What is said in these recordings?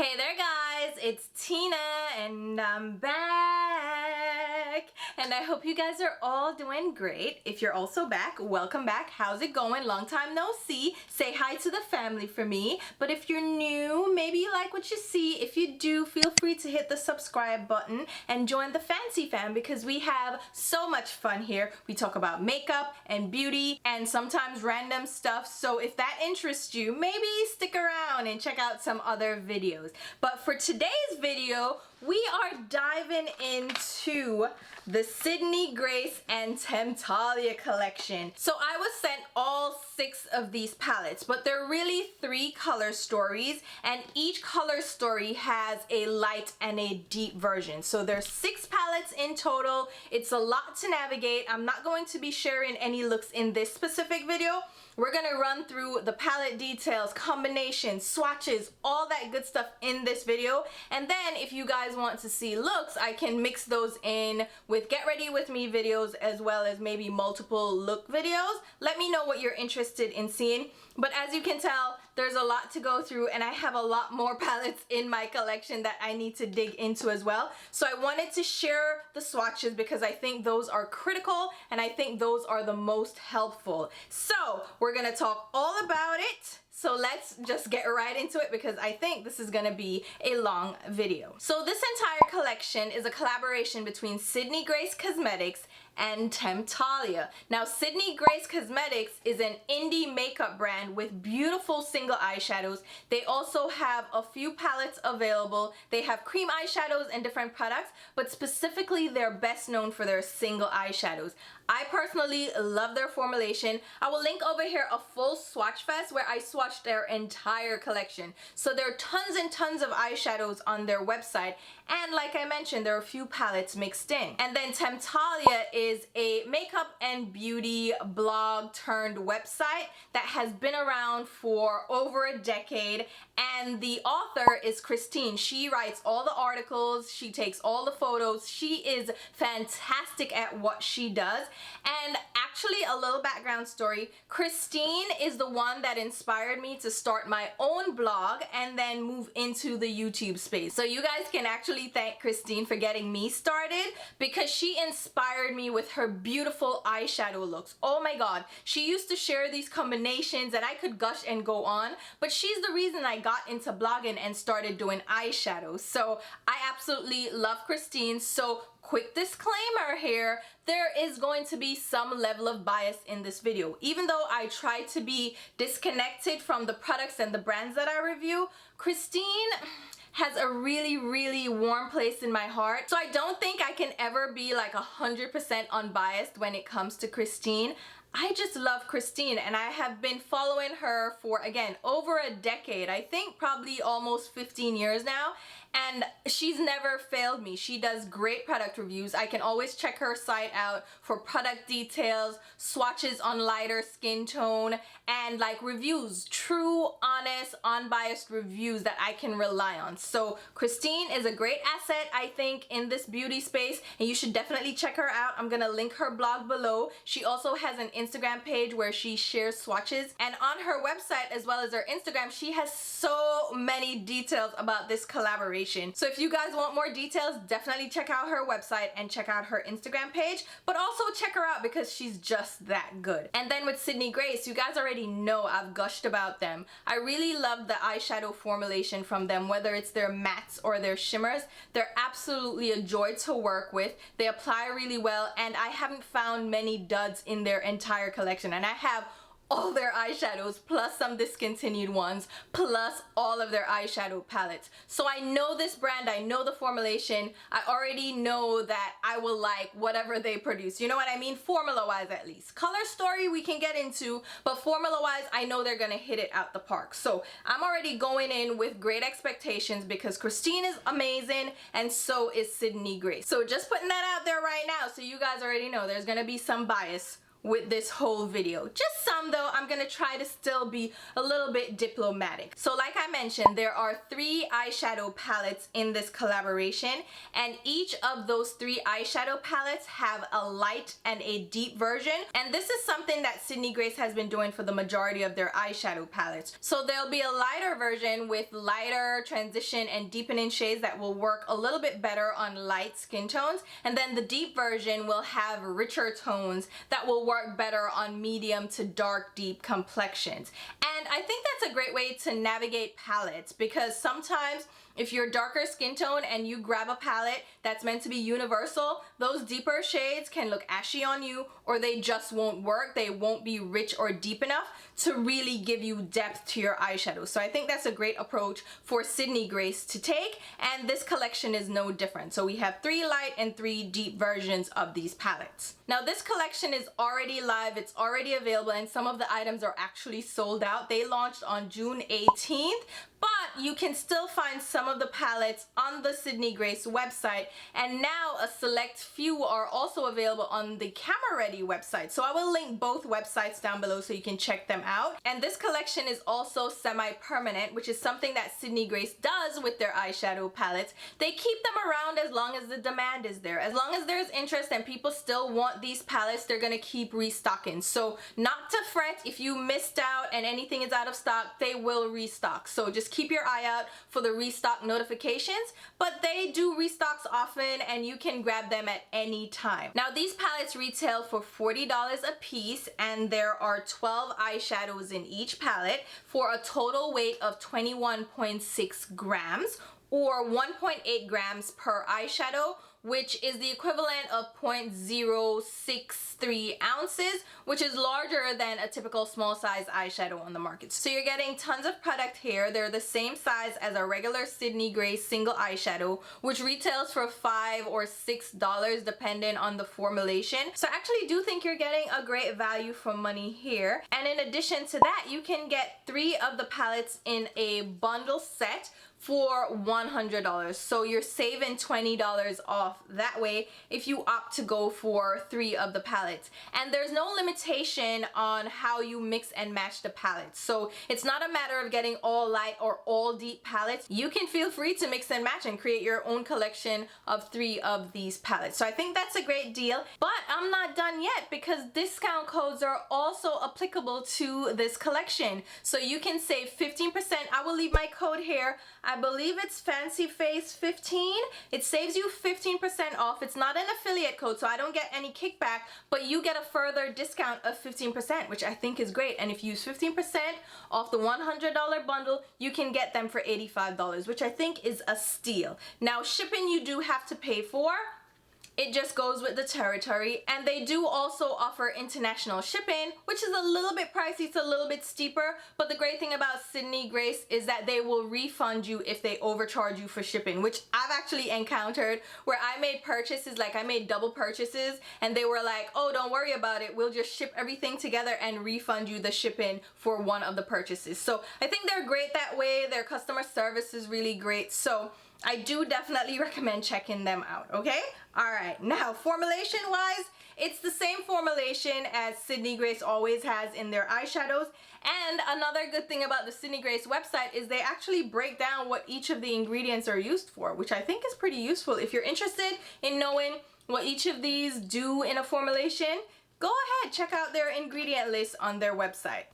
Hey there guys, it's Tina and I'm back and I hope you guys are all doing great. If you're also back, welcome back. How's it going? Long time no see. Say hi to the family for me. But if you're new, maybe you like what you see. If you do, feel free to hit the subscribe button and join the fancy fam because we have so much fun here. We talk about makeup and beauty and sometimes random stuff. So if that interests you, maybe stick around and check out some other videos. But for today's video, we are diving into the Sydney Grace and Temptalia collection. So I was sent all 6 of these palettes, but they're really 3 color stories, and each color story has a light and a deep version. So there's 6 palettes in total. It's a lot to navigate. I'm not going to be sharing any looks in this specific video. We're gonna run through the palette details, combinations, swatches, all that good stuff in this video. And then if you guys want to see looks, I can mix those in with get ready with me videos as well as maybe multiple look videos. Let me know what you're interested in seeing. But as you can tell, there's a lot to go through and I have a lot more palettes in my collection that I need to dig into as well. So I wanted to share the swatches because I think those are critical and I think those are the most helpful. So we're gonna talk all about it. So let's just get right into it because I think this is gonna be a long video. So this entire collection is a collaboration between Sydney Grace Cosmetics and Temptalia. Now Sydney Grace Cosmetics is an indie makeup brand with beautiful single eyeshadows. They also have a few palettes available. They have cream eyeshadows and different products, but specifically they're best known for their single eyeshadows. I personally love their formulation. I will link over here a full swatch fest where I swatched their entire collection. So there are tons and tons of eyeshadows on their website, and like I mentioned, there are a few palettes mixed in. And then Temptalia is a makeup and beauty blog turned website that has been around for over a decade, and the author is Christine. She writes all the articles, she takes all the photos, she is fantastic at what she does. And actually, a little background story, Christine is the one that inspired me to start my own blog and then move into the YouTube space. So you guys can actually thank Christine for getting me started because she inspired me with her beautiful eyeshadow looks. Oh my god, she used to share these combinations and I could gush and go on, but she's the reason I got into blogging and started doing eyeshadows. So I absolutely love Christine. So quick disclaimer here, there is going to be some level of bias in this video. Even though I try to be disconnected from the products and the brands that I review, Christine has a really warm place in my heart. So I don't think I can ever be like 100% unbiased when it comes to Christine. I just love Christine and I have been following her for, again, over a decade. I think probably almost 15 years now. And she's never failed me. She does great product reviews. I can always check her site out for product details, swatches on lighter skin tone, and like reviews, true, honest, unbiased reviews that I can rely on. So Christine is a great asset, I think, in this beauty space, and you should definitely check her out. I'm gonna link her blog below. She also has an Instagram page where she shares swatches, and on her website as well as her Instagram, she has so many details about this collaboration. So if you guys want more details, definitely check out her website and check out her Instagram page, but also check her out because she's just that good. And then with Sydney Grace, you guys already know I've gushed about them. I really love the eyeshadow formulation from them, whether it's their mattes or their shimmers. They're absolutely a joy to work with. They apply really well, and I haven't found many duds in their entire collection, and I have all their eyeshadows plus some discontinued ones plus all of their eyeshadow palettes. So I know this brand, I know the formulation, I already know that I will like whatever they produce. You know what I mean? Formula wise at least. Color story we can get into, but formula wise I know they're gonna hit it out the park. So I'm already going in with great expectations because Christine is amazing and so is Sydney Grace. So just putting that out there right now so you guys already know there's gonna be some bias with this whole video. Just some though. I'm gonna try to still be a little bit diplomatic. So like I mentioned, there are 3 eyeshadow palettes in this collaboration, and each of those 3 eyeshadow palettes have a light and a deep version, and this is something that Sydney Grace has been doing for the majority of their eyeshadow palettes. So there'll be a lighter version with lighter transition and deepening shades that will work a little bit better on light skin tones, and then the deep version will have richer tones that will work better on medium to dark deep complexions. And I think that's a great way to navigate palettes, because sometimes if you're darker skin tone and you grab a palette that's meant to be universal, those deeper shades can look ashy on you, or they just won't work. They won't be rich or deep enough to really give you depth to your eyeshadow. So I think that's a great approach for Sydney Grace to take, and this collection is no different. So we have 3 light and 3 deep versions of these palettes. Now this collection is already live, it's already available, and some of the items are actually sold out. They launched on June 18th, but you can still find some of the palettes on the Sydney Grace website, and now a select few are also available on the Camera Ready website. So I will link both websites down below so you can check them out. And this collection is also semi-permanent, which is something that Sydney Grace does with their eyeshadow palettes. They keep them around as long as the demand is there. As long as there's interest and people still want these palettes, they're gonna keep restocking. So not to fret if you missed out and anything is out of stock, they will restock. So just keep your eye out for the restock notifications, but they do restocks often and you can grab them at any time. Now these palettes retail for $40 a piece, and there are 12 eyeshadows in each palette for a total weight of 21.6 grams or 1.8 grams per eyeshadow, which is the equivalent of 0.063 ounces, which is larger than a typical small size eyeshadow on the market. So you're getting tons of product here. They're the same size as a regular Sydney Grace single eyeshadow, which retails for $5 or $6 depending on the formulation. So I actually do think you're getting a great value for money here. And in addition to that, you can get 3 of the palettes in a bundle set for $100. So you're saving $20 off that way if you opt to go for 3 of the palettes. And there's no limitation on how you mix and match the palettes. So it's not a matter of getting all light or all deep palettes. You can feel free to mix and match and create your own collection of 3 of these palettes. So I think that's a great deal, but I'm not done yet, because discount codes are also applicable to this collection. So you can save 15%. I will leave my code here. I believe it's Fancy Face 15. It saves you 15% off. It's not an affiliate code, so I don't get any kickback, but you get a further discount of 15%, which I think is great. And if you use 15% off the $100 bundle, you can get them for $85, which I think is a steal. Now, shipping you do have to pay for. It just goes with the territory, and they do also offer international shipping, which is a little bit pricey. It's a little bit steeper, but the great thing about Sydney Grace is that they will refund you if they overcharge you for shipping, which I've actually encountered where I made purchases, like I made double purchases, and they were like, oh, don't worry about it, we'll just ship everything together and refund you the shipping for one of the purchases. So I think they're great that way. Their customer service is really great. So I do definitely recommend checking them out, okay? Alright, now formulation wise, it's the same formulation as Sydney Grace always has in their eyeshadows. And another good thing about the Sydney Grace website is they actually break down what each of the ingredients are used for, which I think is pretty useful. If you're interested in knowing what each of these do in a formulation, go ahead, check out their ingredient list on their website.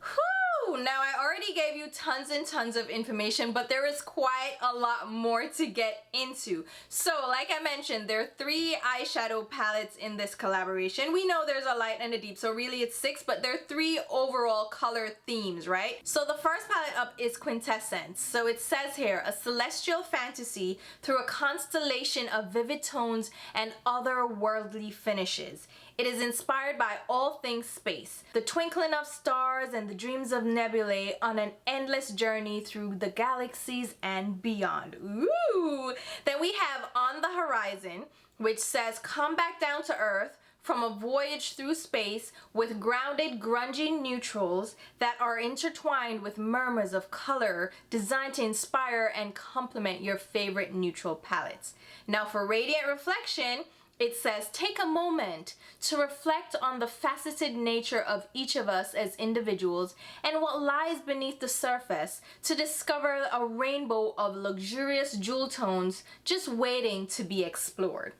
Now I already gave you tons and tons of information, but there is quite a lot more to get into. So like I mentioned, there are 3 eyeshadow palettes in this collaboration. We know there's a light and a deep, so really it's 6, but there are 3 overall color themes, right? So the first palette up is Quintessence. So it says here, a celestial fantasy through a constellation of vivid tones and otherworldly finishes. It is inspired by all things space, the twinkling of stars and the dreams of nebulae on an endless journey through the galaxies and beyond. Ooh! Then we have On the Horizon, which says, come back down to Earth from a voyage through space with grounded, grungy neutrals that are intertwined with murmurs of color designed to inspire and complement your favorite neutral palettes. Now for Radiant Reflection, It says, take a moment to reflect on the faceted nature of each of us as individuals and what lies beneath the surface to discover a rainbow of luxurious jewel tones just waiting to be explored.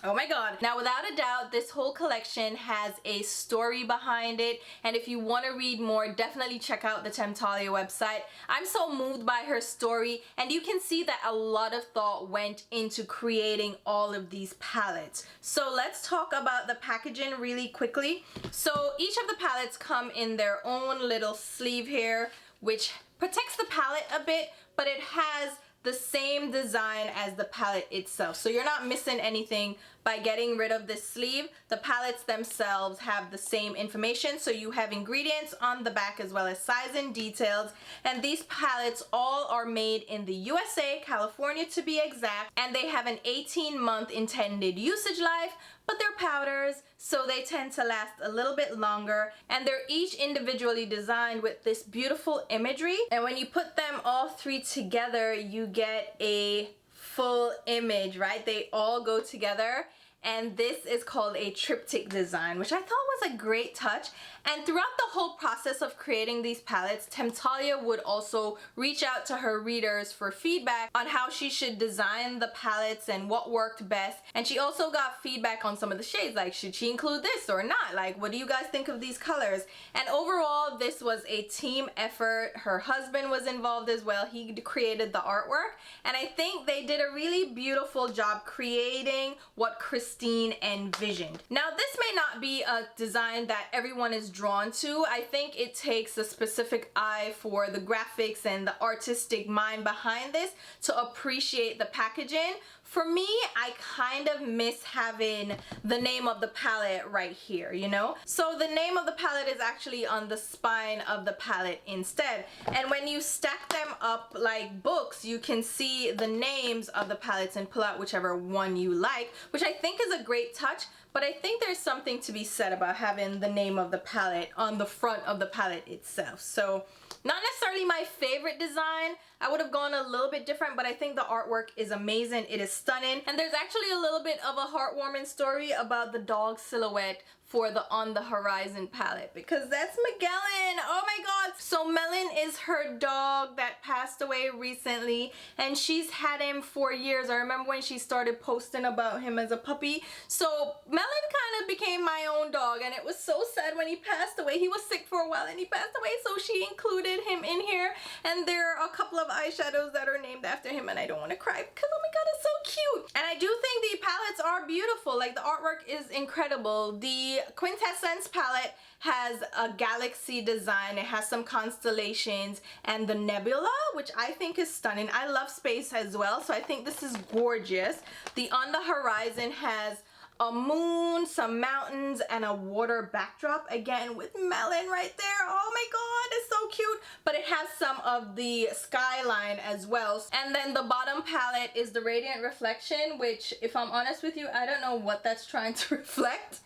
Oh my god. Now, without a doubt, this whole collection has a story behind it, and if you want to read more, definitely check out the Temptalia website. I'm so moved by her story, and you can see that a lot of thought went into creating all of these palettes. So let's talk about the packaging really quickly. So each of the palettes come in their own little sleeve here, which protects the palette a bit, but it has the same design as the palette itself. So you're not missing anything by getting rid of this sleeve. The palettes themselves have the same information. So you have ingredients on the back as well as size and details. And these palettes all are made in the USA, California to be exact. And they have an 18-month intended usage life, but they're powders, so they tend to last a little bit longer, and they're each individually designed with this beautiful imagery, and when you put them all three together, you get a full image, right? They all go together, and this is called a triptych design, which I thought was a great touch. And throughout the whole process of creating these palettes, Temptalia would also reach out to her readers for feedback on how she should design the palettes and what worked best. And she also got feedback on some of the shades, like should she include this or not? Like, what do you guys think of these colors? And overall, this was a team effort. Her husband was involved as well. He created the artwork, and I think they did a really beautiful job creating what Christine envisioned. Now, this may not be a design that everyone is drawn to. I think it takes a specific eye for the graphics and the artistic mind behind this to appreciate the packaging. For me, I kind of miss having the name of the palette right here, you know? So the name of the palette is actually on the spine of the palette instead. And when you stack them up like books, you can see the names of the palettes and pull out whichever one you like, which I think is a great touch. But I think there's something to be said about having the name of the palette on the front of the palette itself. So not necessarily my favorite design. I would have gone a little bit different, but I think the artwork is amazing. It is stunning. And there's actually a little bit of a heartwarming story about the dog silhouette for the On the Horizon palette, because that's Magellan. Oh my god. So Melon is her dog that passed away recently, and she's had him for years. I remember when she started posting about him as a puppy. So Melon kind of became my own dog, and it was so sad when he passed away. He was sick for a while and he passed away, so she included him in here. And there are a couple of eyeshadows that are named after him, and I don't want to cry because oh my god, it's so cute. And I do think the palettes are beautiful. Like, the artwork is incredible. The Quintessence palette has a galaxy design. It has some constellations and the nebula, which I think is stunning. I love space as well, so I think this is gorgeous. The On the Horizon has a moon, some mountains, and a water backdrop, again with Melon right there. Oh my god, it's so cute. But it has some of the skyline as well. And then the bottom palette is the Radiant Reflection, which, if I'm honest with you, I don't know what that's trying to reflect.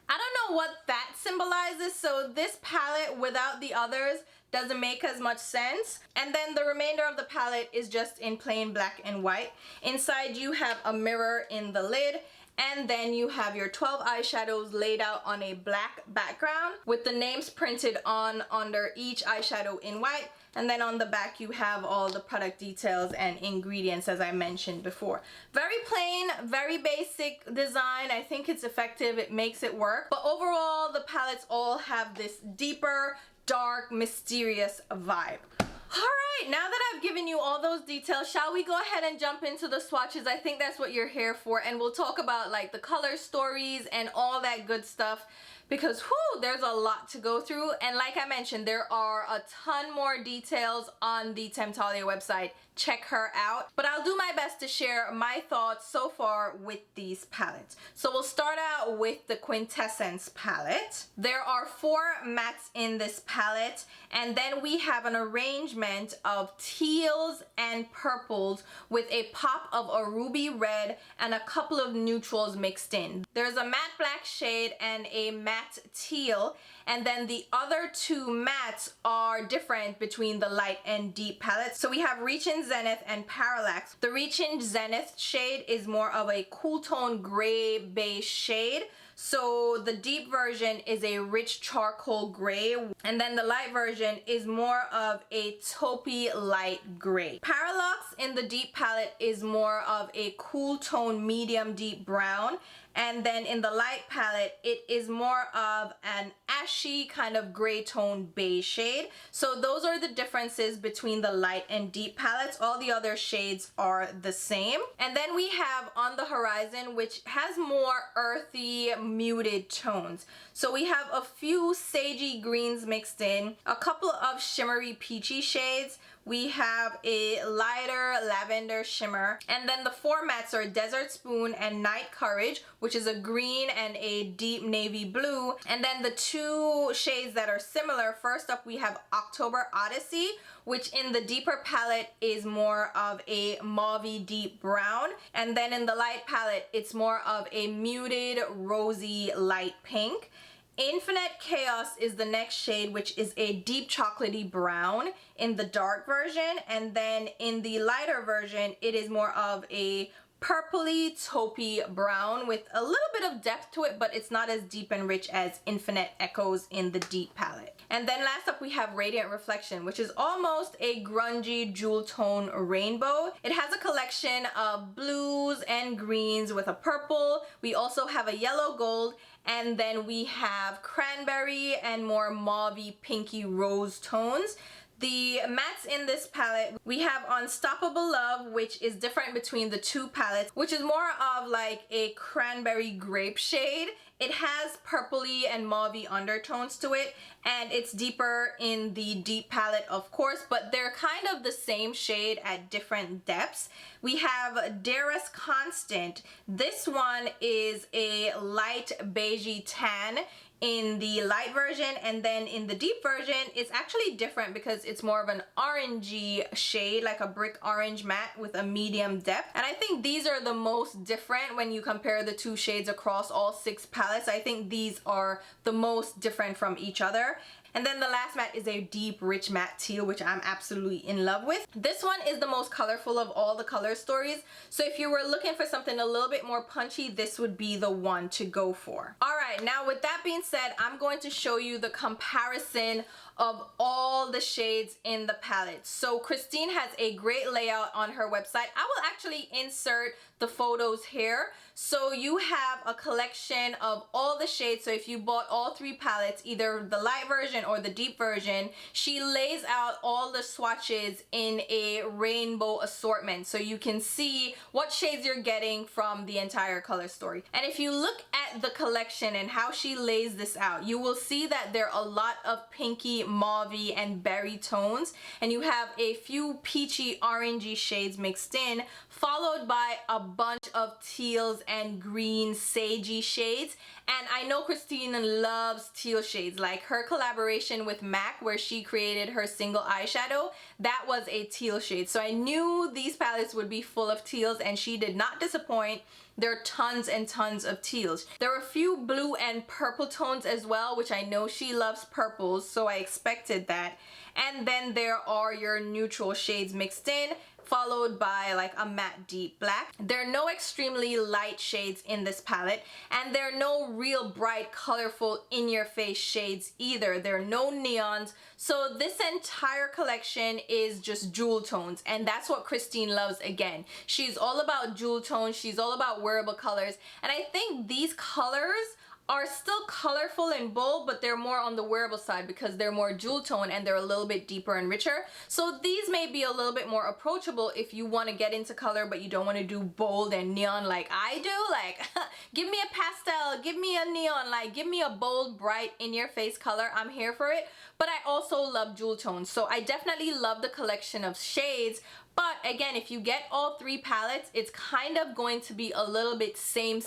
I don't know what that symbolizes, so this palette without the others doesn't make as much sense. And then the remainder of the palette is just in plain black and white. Inside you have a mirror in the lid, and then you have your 12 eyeshadows laid out on a black background with the names printed on under each eyeshadow in white. And then on the back you have all the product details and ingredients, as I mentioned before. Very plain, very basic design. I think it's effective, it makes it work. But overall, the palettes all have this deeper, dark, mysterious vibe. Alright, now that I've given you all those details, shall we go ahead and jump into the swatches? I think that's what you're here for, and we'll talk about like the color stories and all that good stuff, because whew, there's a lot to go through. And like I mentioned, there are a ton more details on the Temptalia website. Check her out. But I'll do my best to share my thoughts so far with these palettes. So we'll start out with the Quintessence palette. There are 4 mattes in this palette, and then we have an arrangement of teals and purples with a pop of a ruby red and a couple of neutrals mixed in. There's a matte black shade and a matte teal, and then the other 2 mattes are different between the light and deep palettes. So we have Reach in Zenith and Parallax. The Reach Untinged Zenith shade is more of a cool tone gray beige shade. So the deep version is a rich charcoal gray, and then the light version is more of a taupey light gray. Parallax in the deep palette is more of a cool tone medium deep brown, and then in the light palette it is more of an ashy kind of gray tone beige shade. So those are the differences between the light and deep palettes. All the other shades are the same. And then we have On the Horizon, which has more earthy muted tones. So we have a few sagey greens mixed in, a couple of shimmery peachy shades, we have a lighter lavender shimmer, and then the four mattes are Desert Spoon and Night Courage, which is a green and a deep navy blue. And then the two shades that are similar, first up we have October Odyssey, which in the deeper palette is more of a mauvey deep brown, and then in the light palette it's more of a muted rosy light pink. Infinite Chaos is the next shade, which is a deep chocolatey brown in the dark version, and then in the lighter version it is more of a purpley taupey brown with a little bit of depth to it, but it's not as deep and rich as Infinite Echoes in the deep palette. And then last up we have Radiant Reflection, which is almost a grungy jewel tone rainbow. It has a collection of blues and greens with a purple. We also have a yellow gold, and then we have cranberry and more mauvey pinky rose tones. The mattes in this palette, we have Unstoppable Love, which is different between the two palettes, which is more of like a cranberry grape shade. It has purpley and mauvey undertones to it, and it's deeper in the deep palette, of course, but they're kind of the same shade at different depths. We have Dearest Constant. This one is a light beigey tan in the light version, and then in the deep version it's actually different because it's more of an orangey shade, like a brick orange matte with a medium depth. And I think these are the most different when you compare the two shades across all 6 palettes. I think these are the most different from each other. And then the last matte is a deep rich matte teal, which I'm absolutely in love with. This one is the most colorful of all the color stories, so if you were looking for something a little bit more punchy, this would be the one to go for. Alright, now with that being said, I'm going to show you the comparison of all the shades in the palette. So Christine has a great layout on her website. I will actually insert the photos here. So you have a collection of all the shades. So if you bought all 3 palettes, either the light version or the deep version, she lays out all the swatches in a rainbow assortment, so you can see what shades you're getting from the entire color story. And if you look at the collection and how she lays this out, you will see that there are a lot of pinky, mauvey, and berry tones, and you have a few peachy, orangey shades mixed in, followed by a bunch of teals and green sagey shades. And I know Christine loves teal shades, like her collaboration with MAC where she created her single eyeshadow, that was a teal shade. So I knew these palettes would be full of teals, and she did not disappoint. There are tons and tons of teals. There are a few blue and purple tones as well, which I know she loves purples, so I expected that. And then there are your neutral shades mixed in, followed by like a matte deep black. There are no extremely light shades in this palette, and there are no real bright, colorful, in-your-face shades either. There are no neons. So this entire collection is just jewel tones, and that's what Christine loves again. She's all about jewel tones, she's all about wearable colors, and I think these colors are still colorful and bold, but they're more on the wearable side because they're more jewel tone and they're a little bit deeper and richer. So these may be a little bit more approachable if you want to get into color but you don't want to do bold and neon like I do. Like, give me a pastel, give me a neon, like give me a bold, bright, in-your-face color. I'm here for it. But I also love jewel tones, so I definitely love the collection of shades. But again, if you get all 3 palettes, it's kind of going to be a little bit same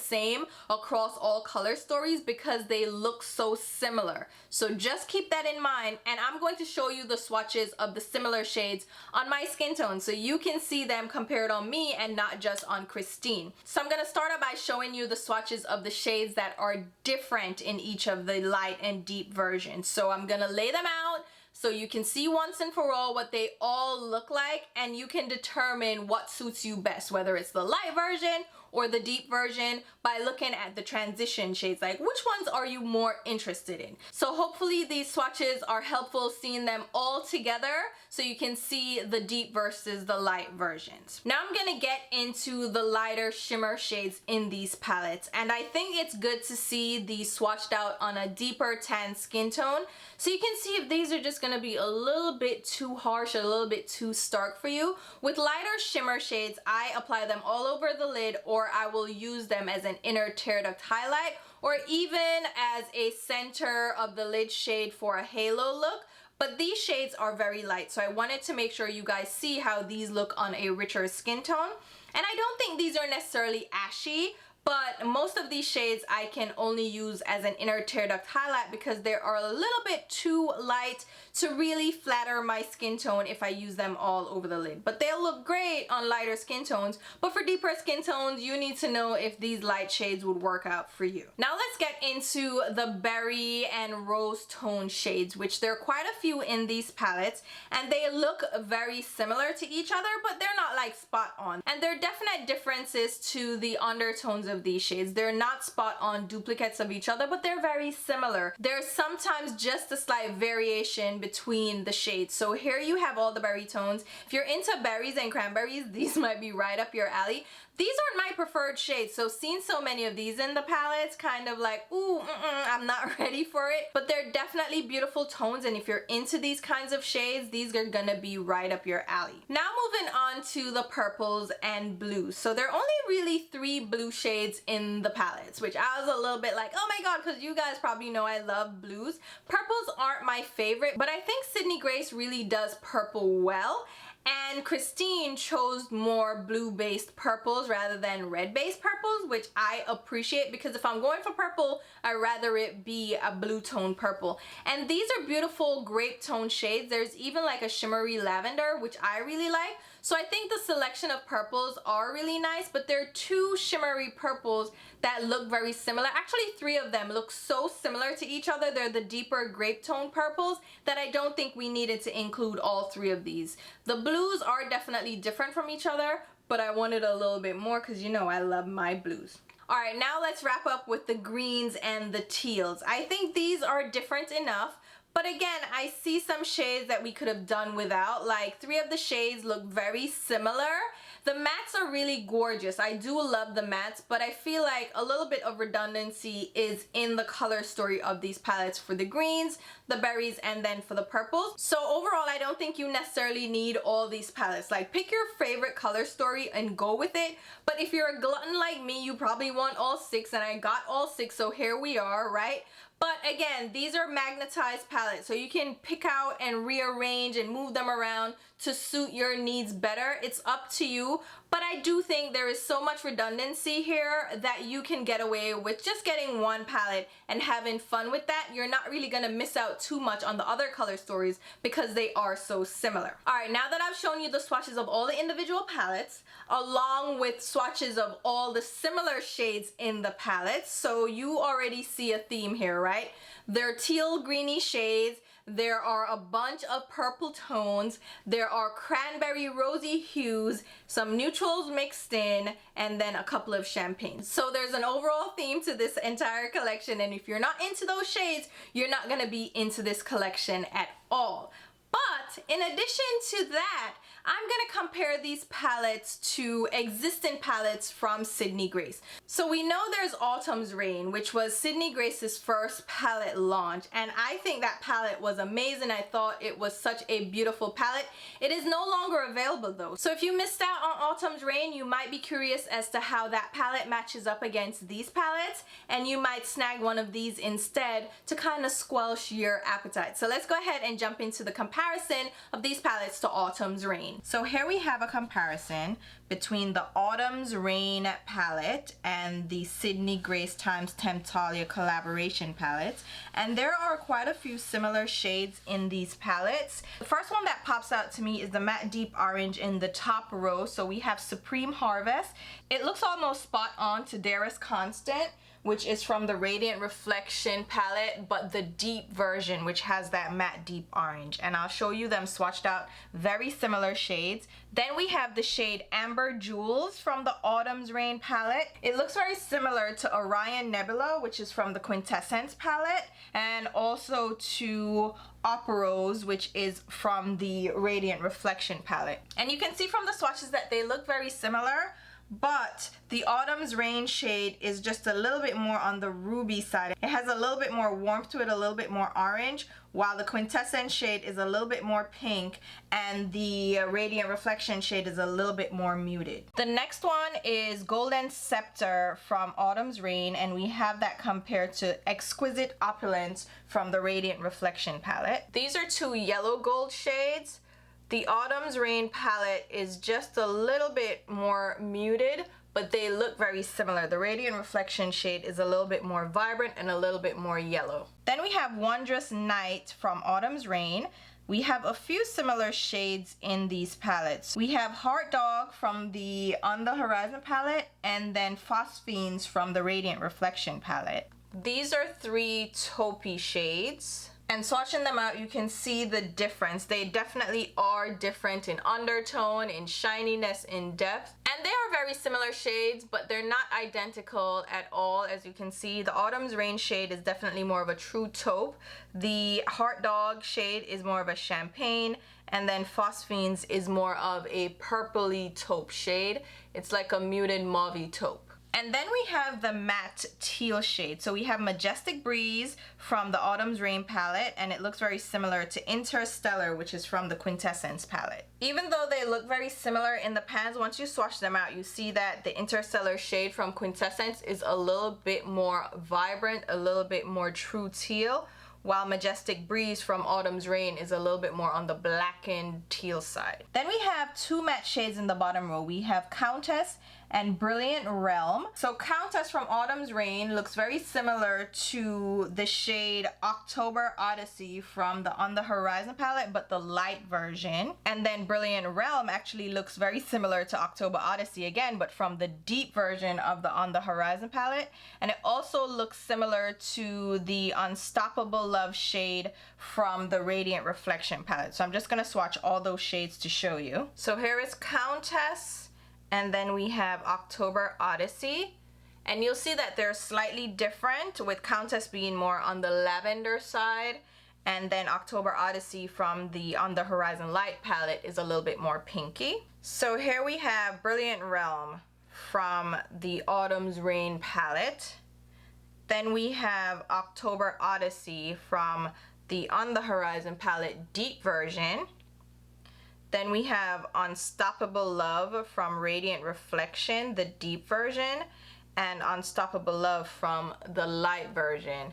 across all color stories because they look so similar. So just keep that in mind, and I'm going to show you the swatches of the similar shades on my skin tone so you can see them compared on me and not just on Christine. So I'm going to start out by showing you the swatches of the shades that are different in each of the light and deep versions. So I'm going to lay them out so you can see once and for all what they all look like, and you can determine what suits you best, whether it's the light version or the deep version, by looking at the transition shades, like which ones are you more interested in. So hopefully these swatches are helpful, seeing them all together so you can see the deep versus the light versions. Now I'm gonna get into the lighter shimmer shades in these palettes, and I think it's good to see these swatched out on a deeper tan skin tone so you can see if these are just gonna be a little bit too harsh or a little bit too stark for you. With lighter shimmer shades, I apply them all over the lid, or I will use them as an inner tear duct highlight, or even as a center of the lid shade for a halo look. But these shades are very light, so I wanted to make sure you guys see how these look on a richer skin tone. And I don't think these are necessarily ashy, but most of these shades I can only use as an inner tear duct highlight because they are a little bit too light to really flatter my skin tone if I use them all over the lid. But they'll look great on lighter skin tones, but for deeper skin tones, you need to know if these light shades would work out for you. Now let's get into the berry and rose tone shades, which there are quite a few in these palettes, and they look very similar to each other, but they're not like spot on. And there are definite differences to the undertones of these shades. They're not spot on duplicates of each other, but they're very similar. There's sometimes just a slight variation between the shades. So here you have all the berry tones. If you're into berries and cranberries, these might be right up your alley. These aren't my preferred shades, so seeing so many of these in the palettes, kind of like, ooh, I'm not ready for it. But they're definitely beautiful tones, and if you're into these kinds of shades, these are gonna be right up your alley. Now moving on to the purples and blues. So there are only really 3 blue shades in the palettes, which I was a little bit like, oh my god, because you guys probably know I love blues. Purples aren't my favorite, but I think Sydney Grace really does purple well. And Christine chose more blue-based purples rather than red-based purples, which I appreciate because if I'm going for purple, I'd rather it be a blue tone purple. And these are beautiful grape tone shades. There's even like a shimmery lavender, which I really like. So I think the selection of purples are really nice, but there are 2 shimmery purples that look very similar. Actually, 3 of them look so similar to each other. They're the deeper grape tone purples that I don't think we needed to include all 3 of these. The blues are definitely different from each other, but I wanted a little bit more because you know I love my blues. Alright, now let's wrap up with the greens and the teals. I think these are different enough. But again, I see some shades that we could have done without. Like 3 of the shades look very similar. The mattes are really gorgeous. I do love the mattes, but I feel like a little bit of redundancy is in the color story of these palettes for the greens, the berries, and then for the purples. So overall, I don't think you necessarily need all these palettes. Like pick your favorite color story and go with it. But if you're a glutton like me, you probably want all 6, and I got all 6, so here we are, right? But again, these are magnetized palettes, so you can pick out and rearrange and move them around to suit your needs better. It's up to you. But I do think there is so much redundancy here that you can get away with just getting 1 palette and having fun with that. You're not really gonna miss out too much on the other color stories because they are so similar. Alright, now that I've shown you the swatches of all the individual palettes, along with swatches of all the similar shades in the palettes, so you already see a theme here, right? They're teal greeny shades. There are a bunch of purple tones, there are cranberry rosy hues, some neutrals mixed in, and then a couple of champagnes. So there's an overall theme to this entire collection, and if you're not into those shades, you're not gonna be into this collection at all. But in addition to that, I'm gonna compare these palettes to existing palettes from Sydney Grace. So we know there's Autumn's Rain, which was Sydney Grace's first palette launch, and I think that palette was amazing. I thought it was such a beautiful palette. It is no longer available though. So if you missed out on Autumn's Rain, you might be curious as to how that palette matches up against these palettes, and you might snag one of these instead to kind of squelch your appetite. So let's go ahead and jump into the comparison of these palettes to Autumn's Rain. So here we have a comparison between the Autumn's Rain palette and the Sydney Grace times Temptalia collaboration palettes, and there are quite a few similar shades in these palettes. The first one that pops out to me is the matte deep orange in the top row. So we have Supreme Harvest. It looks almost spot on to Dearest Constant, which is from the Radiant Reflection palette, but the deep version, which has that matte deep orange. And I'll show you them swatched out, very similar shades. Then we have the shade Amber Jewels from the Autumn's Reign palette. It looks very similar to Orion Nebula, which is from the Quintessence palette, and also to Operos, which is from the Radiant Reflection palette. And you can see from the swatches that they look very similar, but the Autumn's Reign shade is just a little bit more on the ruby side. It has a little bit more warmth to it, a little bit more orange, while the Quintessence shade is a little bit more pink and the Radiant Reflection shade is a little bit more muted. The next one is Golden Scepter from Autumn's Reign, and we have that compared to Exquisite Opulence from the Radiant Reflection palette. These are two yellow gold shades. The Autumn's Reign palette is just a little bit more muted, but they look very similar. The Radiant Reflection shade is a little bit more vibrant and a little bit more yellow. Then we have Wondrous Night from Autumn's Reign. We have a few similar shades in these palettes. We have Heart Dog from the On the Horizon palette, and then Phosphines from the Radiant Reflection palette. These are three taupey shades. And swatching them out, you can see the difference. They definitely are different in undertone, in shininess, in depth. And they are very similar shades, but they're not identical at all. As you can see, the Autumn's Reign shade is definitely more of a true taupe. The Heart Dog shade is more of a champagne. And then Phosphines is more of a purpley taupe shade. It's like a muted mauvey taupe. And then we have the matte teal shade. So we have Majestic Breeze from the Autumn's Reign palette, and it looks very similar to Interstellar, which is from the Quintessence palette. Even though they look very similar in the pans, once you swatch them out, you see that the Interstellar shade from Quintessence is a little bit more vibrant, a little bit more true teal, while Majestic Breeze from Autumn's Reign is a little bit more on the blackened teal side. Then we have two matte shades in the bottom row. We have Countess and Brilliant Realm. So Countess from Autumn's Reign looks very similar to the shade October Odyssey from the On the Horizon palette, but the light version. And then Brilliant Realm actually looks very similar to October Odyssey again, but from the deep version of the On the Horizon palette. And it also looks similar to the Unstoppable Love shade from the Radiant Reflection palette. So I'm just gonna swatch all those shades to show you. So here is Countess, and then we have October Odyssey. And you'll see that they're slightly different, with Countess being more on the lavender side, and then October Odyssey from the On the Horizon Light palette is a little bit more pinky. So here we have Brilliant Realm from the Autumn's Reign palette. Then we have October Odyssey from the On the Horizon palette deep version. Then we have Unstoppable Love from Radiant Reflection, the deep version, and Unstoppable Love from the light version.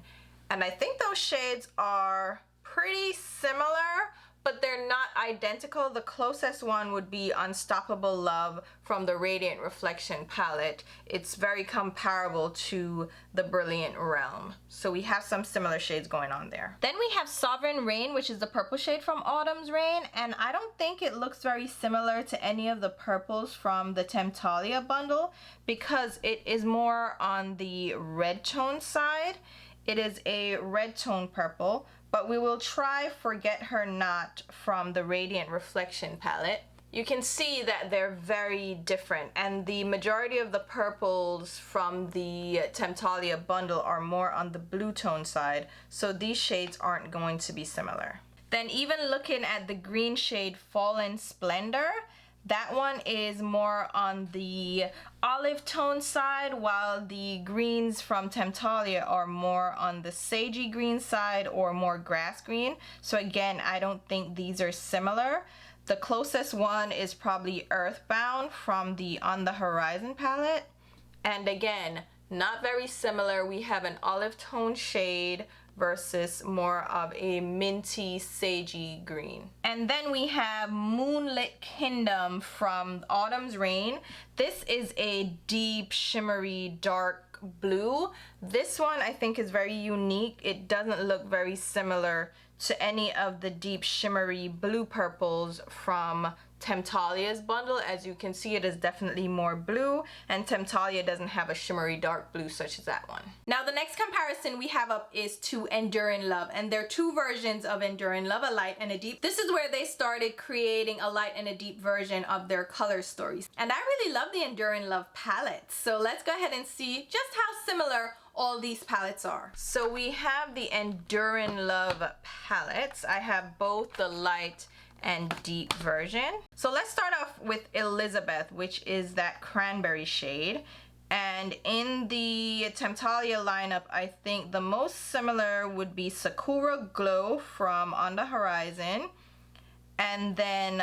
And I think those shades are pretty similar, but they're not identical. The closest one would be Unstoppable Love from the Radiant Reflection palette. It's very comparable to the Brilliant Realm. So we have some similar shades going on there. Then we have Sovereign Rain, which is the purple shade from Autumn's Reign. And I don't think it looks very similar to any of the purples from the Temptalia bundle, because it is more on the red tone side. It is a red tone purple, but we will try Forget Her Not from the Radiant Reflection palette. You can see that they're very different, and the majority of the purples from the Temptalia bundle are more on the blue tone side, so these shades aren't going to be similar. Then even looking at the green shade Fallen Splendor, that one is more on the olive tone side, while the greens from Temptalia are more on the sagey green side or more grass green. So again, I don't think these are similar. The closest one is probably Earthbound from the On the Horizon palette. And again, not very similar. We have an olive tone shade versus more of a minty sagey green. And then we have Moonlit Kingdom from Autumn's Reign. This is a deep shimmery dark blue. This one I think is very unique. It doesn't look very similar to any of the deep shimmery blue purples from Temptalia's bundle. As you can see, it is definitely more blue, and Temptalia doesn't have a shimmery dark blue such as that one. Now the next comparison we have up is to Enduring Love, and there are two versions of Enduring Love, a light and a deep. This is where they started creating a light and a deep version of their color stories, and I really love the Enduring Love palette. So let's go ahead and see just how similar all these palettes are. So we have the Enduring Love palettes. I have both the light and deep version. So let's start off with Elizabeth, which is that cranberry shade. And in the Temptalia lineup, I think the most similar would be Sakura Glow from On the Horizon, and then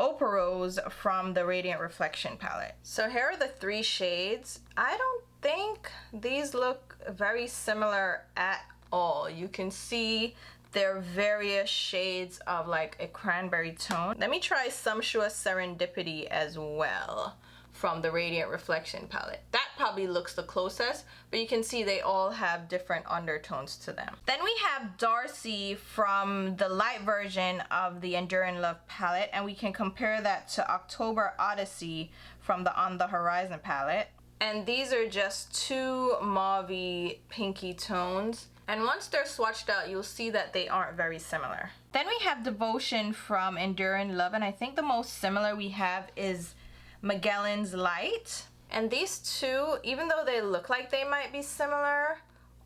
Opal Rose from the Radiant Reflection palette. So here are the three shades. I don't think these look very similar at all. You can see there are various shades of like a cranberry tone. Let me try Sumptuous Serendipity as well from the Radiant Reflection palette. That probably looks the closest, but you can see they all have different undertones to them. Then we have Darcy from the light version of the Enduring Love palette, and we can compare that to October Odyssey from the On the Horizon palette. And these are just two mauvey pinky tones. And once they're swatched out, you'll see that they aren't very similar. Then we have Devotion from Enduring Love, and I think the most similar we have is Magellan's Light. And these two, even though they look like they might be similar,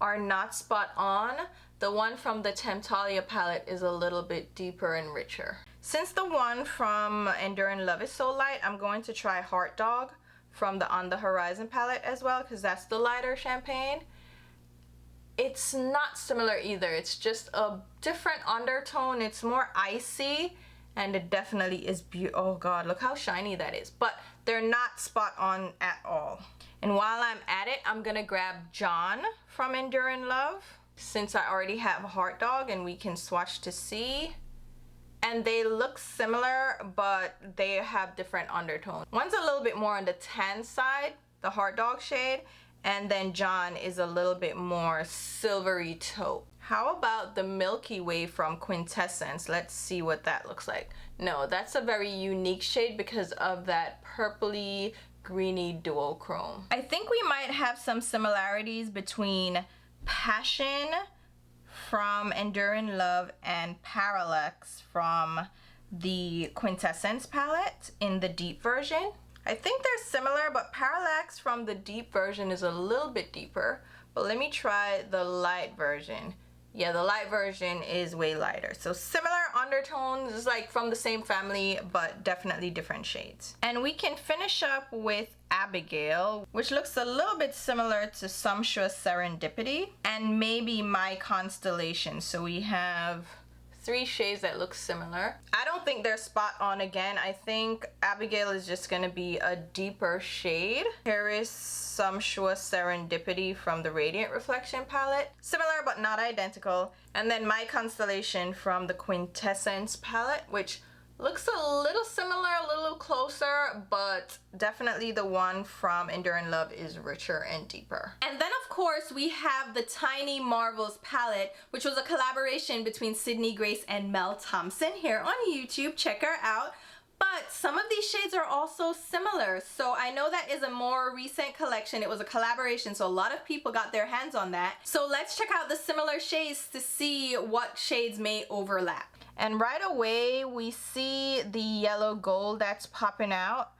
are not spot on. The one from the Temptalia palette is a little bit deeper and richer. Since the one from Enduring Love is so light, I'm going to try Heart Dog from the On the Horizon palette as well, because that's the lighter champagne. It's not similar either. It's just a different undertone. It's more icy, and it definitely is beautiful. Oh God, look how shiny that is. But they're not spot on at all. And while I'm at it, I'm gonna grab John from Enduring Love, since I already have Heart Dog, and we can swatch to see. And they look similar, but they have different undertones. One's a little bit more on the tan side, the Heart Dog shade, and then John is a little bit more silvery taupe. How about the Milky Way from Quintessence? Let's see what that looks like. No, that's a very unique shade because of that purpley greeny duochrome. I think we might have some similarities between Passion from Enduring Love and Parallax from the Quintessence palette in the deep version. I think they're similar, but Parallax from the deep version is a little bit deeper. But let me try the light version. Yeah, the light version is way lighter. So similar undertones, like from the same family, but definitely different shades. And we can finish up with Abigail, which looks a little bit similar to Sumptuous Serendipity and maybe My Constellation. So we have three shades that look similar. I don't think they're spot on again. I think Abigail is just gonna be a deeper shade. Here is Sumptuous Serendipity from the Radiant Reflection palette. Similar but not identical. And then My Constellation from the Quintessence palette, which looks a little similar, a little closer, but definitely the one from Enduring Love is richer and deeper. And then of course we have the Tiny Marvels palette, which was a collaboration between Sydney Grace and Mel Thompson here on YouTube. Check her out. But some of these shades are also similar. So I know that is a more recent collection. It was a collaboration, so a lot of people got their hands on that. So let's check out the similar shades to see what shades may overlap. And right away we see the yellow gold that's popping out,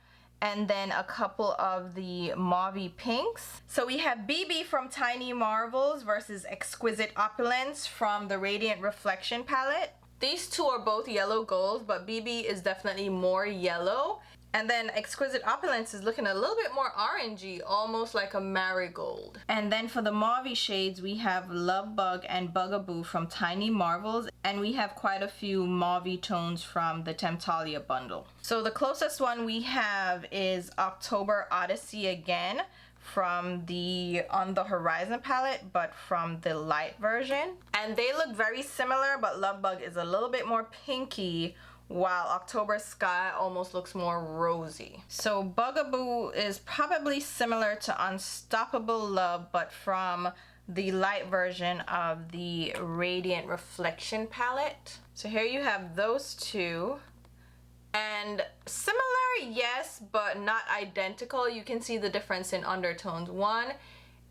and then a couple of the mauvey pinks. So we have BB from Tiny Marvels versus Exquisite Opulence from the Radiant Reflection palette. These two are both yellow golds, but BB is definitely more yellow. And then Exquisite Opulence is looking a little bit more orangey, almost like a marigold. And then for the mauvey shades, we have Love Bug and Bugaboo from Tiny Marvels. And we have quite a few mauvey tones from the Temptalia bundle. So the closest one we have is October Odyssey again from the On the Horizon palette, but from the light version. And they look very similar, but Love Bug is a little bit more pinky, while October Sky almost looks more rosy. So Bugaboo is probably similar to Unstoppable Love, but from the light version of the Radiant Reflection palette. So here you have those two. And similar, yes, but not identical. You can see the difference in undertones. One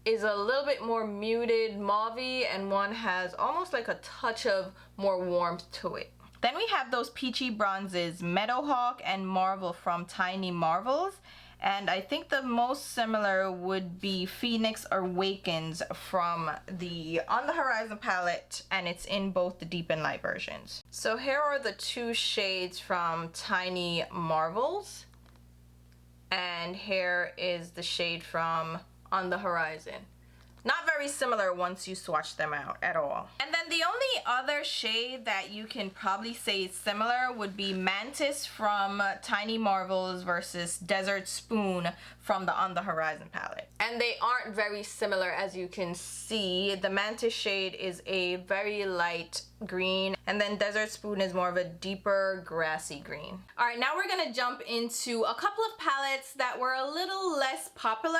is a little bit more muted mauvey, and one has almost like a touch of more warmth to it. Then we have those peachy bronzes, Meadowhawk and Marvel from Tiny Marvels. And I think the most similar would be Phoenix Awakens from the On the Horizon palette, and it's in both the deep and light versions. So here are the two shades from Tiny Marvels, and here is the shade from On the Horizon. Not very similar once you swatch them out at all. And then the only other shade that you can probably say is similar would be Mantis from Tiny Marvels versus Desert Spoon from the On the Horizon palette. And they aren't very similar, as you can see. The Mantis shade is a very light green, and then Desert Spoon is more of a deeper grassy green. All right, now we're gonna jump into a couple of palettes that were a little less popular,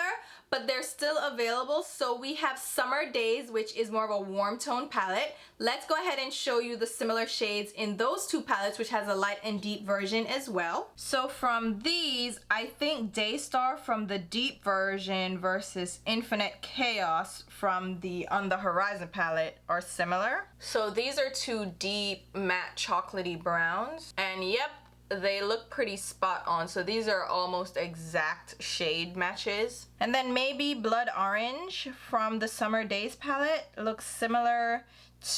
but they're still available. So we have Summer Days, which is more of a warm tone palette. Let's go ahead and show you the similar shades in those two palettes, which has a light and deep version as well. So from these, I think Daystar from the deep version versus Infinite Chaos from the On the Horizon palette are similar. So these are two deep matte chocolatey browns, and yep, they look pretty spot on. So these are almost exact shade matches. And then maybe Blood Orange from the Summer Days palette looks similar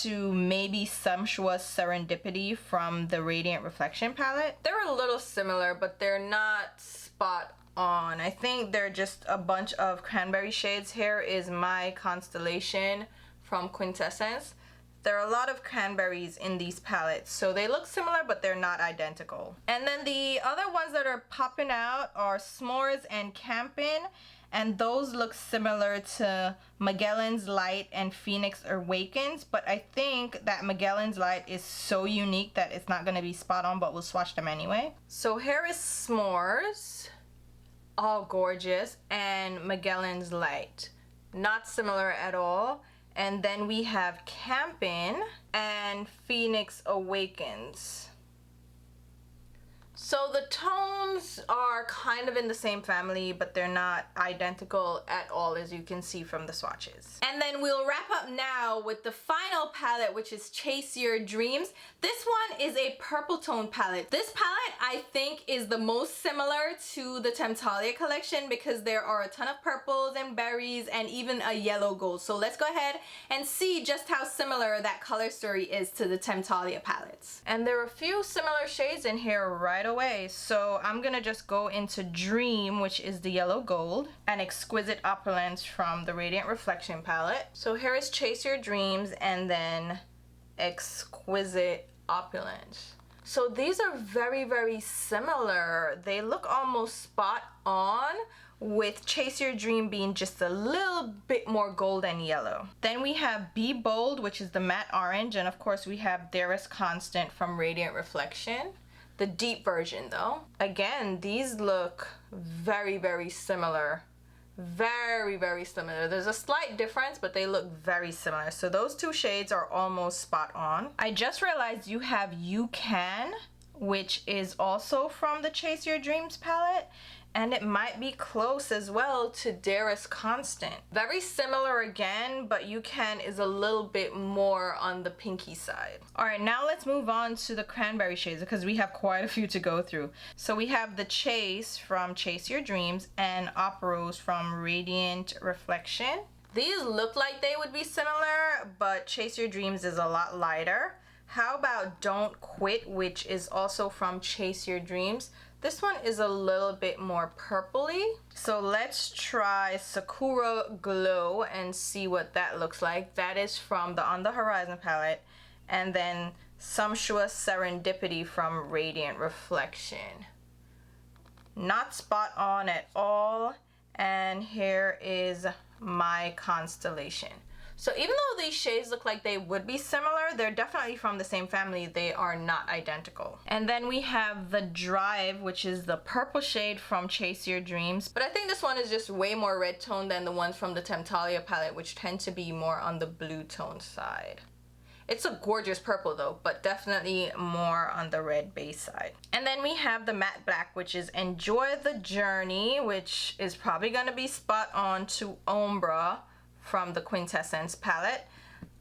to maybe Sumptuous Serendipity from the Radiant Reflection palette. They're a little similar, but they're not spot on. I think they're just a bunch of cranberry shades. Here is My Constellation from Quintessence. There are a lot of cranberries in these palettes, so they look similar, but they're not identical. And then the other ones that are popping out are S'mores and Campin', and those look similar to Magellan's Light and Phoenix Awakens, but I think that Magellan's Light is so unique that it's not gonna be spot on, but we'll swatch them anyway. So here is S'mores, all gorgeous, and Magellan's Light, not similar at all. And then we have Campin' and Phoenix Awakens. So the tones are kind of in the same family, but they're not identical at all, as you can see from the swatches. And then we'll wrap up now with the final palette, which is Chase Your Dreams. This one is a purple tone palette. This palette, I think, is the most similar to the Temptalia collection because there are a ton of purples and berries and even a yellow gold. So let's go ahead and see just how similar that color story is to the Temptalia palettes. And there are a few similar shades in here right away. So I'm gonna just go into Dream, which is the yellow gold, and Exquisite Opulence from the Radiant Reflection palette. So here is Chase Your Dreams and then Exquisite Opulence. So these are very, very similar. They look almost spot on, with Chase Your Dream being just a little bit more gold and yellow. Then we have Be Bold, which is the matte orange, and of course we have Dearest Constant from Radiant Reflection. The deep version though. Again, these look very, very similar. Very, very similar. There's a slight difference, but they look very similar. So those two shades are almost spot on. I just realized you have You Can, which is also from the Chase Your Dreams palette, and it might be close as well to Dearest Constant. Very similar again, but You Can is a little bit more on the pinky side. All right, now let's move on to the cranberry shades because we have quite a few to go through. So we have the Chase from Chase Your Dreams and Operos from Radiant Reflection. These look like they would be similar, but Chase Your Dreams is a lot lighter. How about Don't Quit, which is also from Chase Your Dreams? This one is a little bit more purpley. So let's try Sakura Glow and see what that looks like. That is from the On the Horizon palette. And then Sumptuous Serendipity from Radiant Reflection. Not spot on at all. And here is My Constellation. So even though these shades look like they would be similar, they're definitely from the same family. They are not identical. And then we have the Drive, which is the purple shade from Chase Your Dreams. But I think this one is just way more red tone than the ones from the Temptalia palette, which tend to be more on the blue tone side. It's a gorgeous purple though, but definitely more on the red base side. And then we have the matte black, which is Enjoy the Journey, which is probably gonna be spot on to Ombre from the Quintessence palette.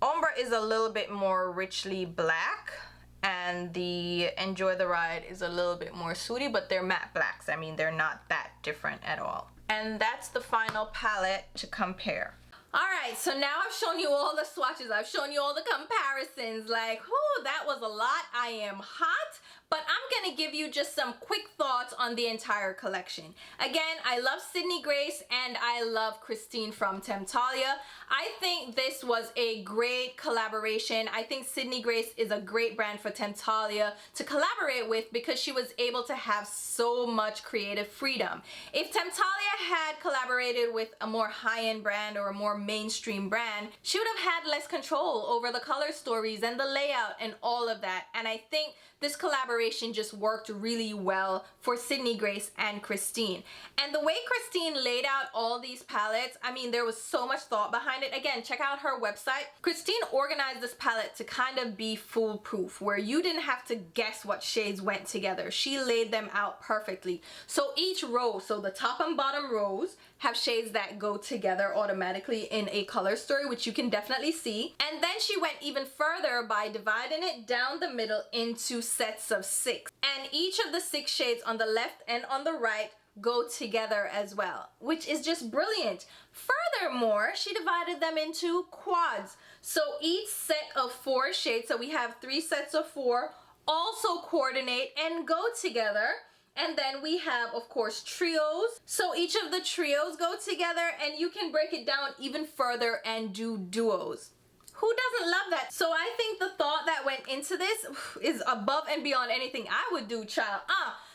Ombre is a little bit more richly black, and the Enjoy the Ride is a little bit more sooty, but they're matte blacks. I mean, they're not that different at all. And that's the final palette to compare. Alright, so now I've shown you all the swatches, I've shown you all the comparisons, like, whoo, that was a lot. I am hot, but I'm gonna give you just some quick thoughts on the entire collection. Again, I love Sydney Grace and I love Christine from Temptalia. I think this was a great collaboration. I think Sydney Grace is a great brand for Temptalia to collaborate with because she was able to have so much creative freedom. If Temptalia had collaborated with a more high-end brand or a more mainstream brand, she would have had less control over the color stories and the layout and all of that. And I think this collaboration just worked really well for Sydney Grace and Christine. And the way Christine laid out all these palettes, I mean, there was so much thought behind it. Again, check out her website. Christine organized this palette to kind of be foolproof, where you didn't have to guess what shades went together. She laid them out perfectly. So each row, so the top and bottom rows, have shades that go together automatically in a color story, which you can definitely see. And then she went even further by dividing it down the middle into sets of 6. And each of the 6 shades on the left and on the right go together as well, which is just brilliant. Furthermore, she divided them into quads. So each set of 4 shades, so we have 3 sets of 4, also coordinate and go together. And then we have, of course, trios. So each of the trios go together, and you can break it down even further and do duos. Who doesn't love that? So I think the thought that went into this is above and beyond anything I would do, child.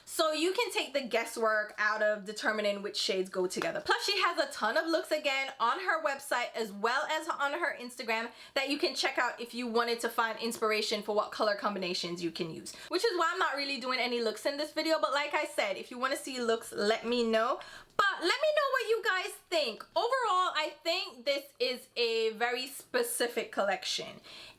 So you can take the guesswork out of determining which shades go together. Plus, she has a ton of looks again on her website as well as on her Instagram that you can check out if you wanted to find inspiration for what color combinations you can use. Which is why I'm not really doing any looks in this video, but like I said, if you want to see looks, let me know. But let me know what you guys think. Overall, I think this is a very specific collection.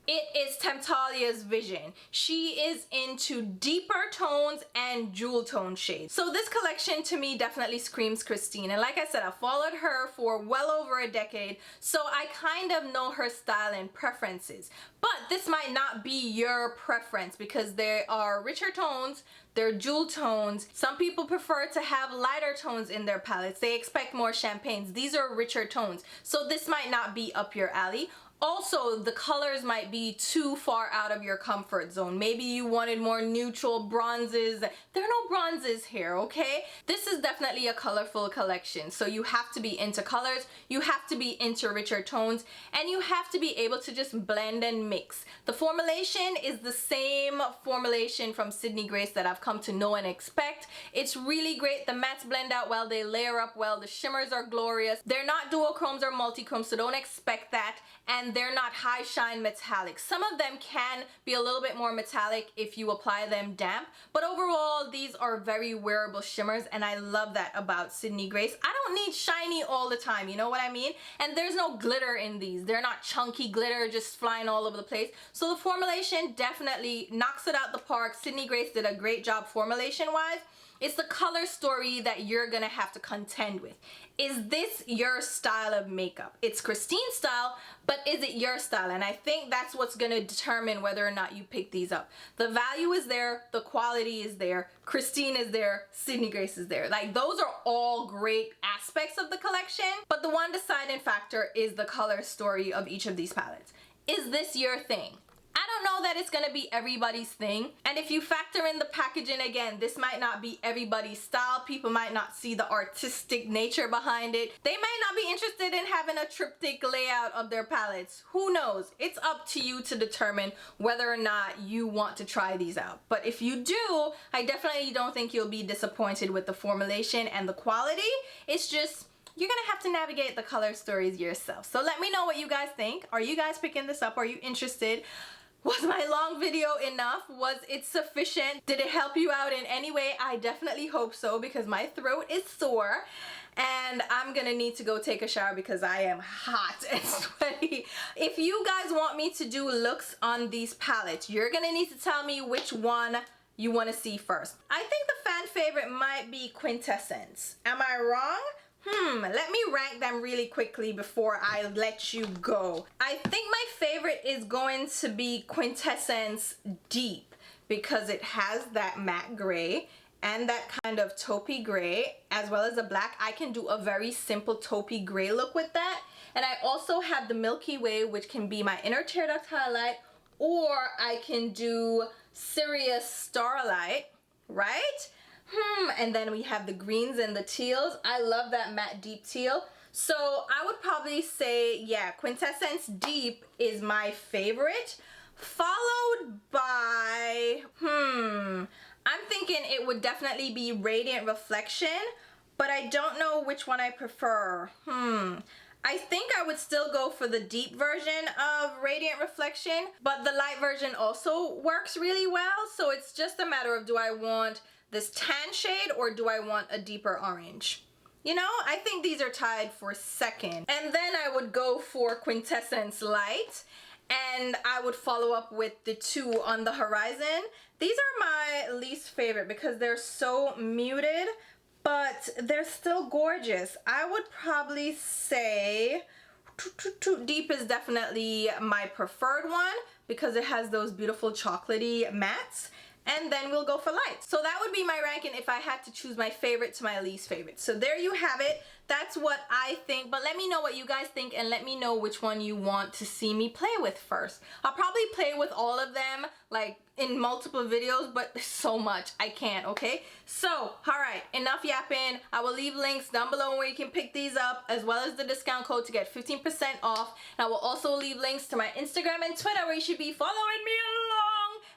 It is Temptalia's vision. She is into deeper tones and jewel tone shades. So this collection to me definitely screams Christine. And like I said, I've followed her for well over a decade, so I kind of know her style and preferences. But this might not be your preference because there are richer tones, they're jewel tones. Some people prefer to have lighter tones in their palettes. They expect more champagnes. These are richer tones. So this might not be up your alley. Also, the colors might be too far out of your comfort zone. Maybe you wanted more neutral bronzes. There are no bronzes here, okay? This is definitely a colorful collection. So you have to be into colors, you have to be into richer tones, and you have to be able to just blend and mix. The formulation is the same formulation from Sydney Grace that I've come to know and expect. It's really great. The mattes blend out well, they layer up well, the shimmers are glorious. They're not duochromes or multichromes, so don't expect that. And they're not high shine metallic. Some of them can be a little bit more metallic if you apply them damp, but overall these are very wearable shimmers, and I love that about Sydney Grace. I don't need shiny all the time, you know what I mean? And there's no glitter in these. They're not chunky glitter just flying all over the place. So the formulation definitely knocks it out the park. Sydney Grace did a great job formulation wise. It's the color story that you're gonna have to contend with. Is this your style of makeup? It's Christine's style, but is it your style? And I think that's what's gonna determine whether or not you pick these up. The value is there, the quality is there, Christine is there, Sydney Grace is there. Like, those are all great aspects of the collection, but the one deciding factor is the color story of each of these palettes. Is this your thing? I don't know that it's gonna be everybody's thing, and if you factor in the packaging, again, this might not be everybody's style. People might not see the artistic nature behind it. They might not be interested in having a triptych layout of their palettes. Who knows? It's up to you to determine whether or not you want to try these out. But if you do, I definitely don't think you'll be disappointed with the formulation and the quality. It's just, you're gonna have to navigate the color stories yourself. So let me know what you guys think. Are you guys picking this up? Are you interested? Was my long video enough? Was it sufficient? Did it help you out in any way? I definitely hope so, because my throat is sore and I'm gonna need to go take a shower because I am hot and sweaty. If you guys want me to do looks on these palettes, you're gonna need to tell me which one you want to see first. I think the fan favorite might be Quintessence. Am I wrong? Let me rank them really quickly before I let you go. I think my favorite is going to be Quintessence Deep, because it has that matte gray and that kind of taupey gray, as well as a black. I can do a very simple taupey gray look with that. And I also have the Milky Way, which can be my inner tear duct highlight, or I can do Sirius Starlight, right? And then we have the greens and the teals. I love that matte deep teal. So I would probably say, yeah, Quintessence Deep is my favorite, followed by, I'm thinking it would definitely be Radiant Reflection, but I don't know which one I prefer. I think I would still go for the deep version of Radiant Reflection, but the light version also works really well. So it's just a matter of, do I want this tan shade or do I want a deeper orange? You know, I think these are tied for second. And then I would go for Quintessence Light, and I would follow up with the two on the horizon. These are my least favorite because they're so muted, but they're still gorgeous. I would probably say Deep is definitely my preferred one because it has those beautiful chocolatey mattes. And then we'll go for light. So that would be my ranking if I had to choose my favorite to my least favorite. So there you have it. That's what I think, but let me know what you guys think and let me know which one you want to see me play with first. I'll probably play with all of them like in multiple videos, but there's so much I can't, okay? So, all right, enough yapping. I will leave links down below where you can pick these up, as well as the discount code to get 15% off. And I will also leave links to my Instagram and Twitter where you should be following me along.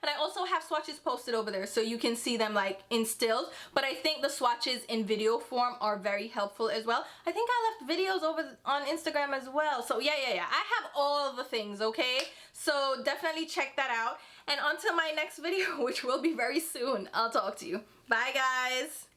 And I also have swatches posted over there so you can see them like in stills, but I think the swatches in video form are very helpful as well. I think I left videos over on Instagram as well. So yeah. I have all the things, okay? So definitely check that out. And until my next video, which will be very soon, I'll talk to you. Bye guys.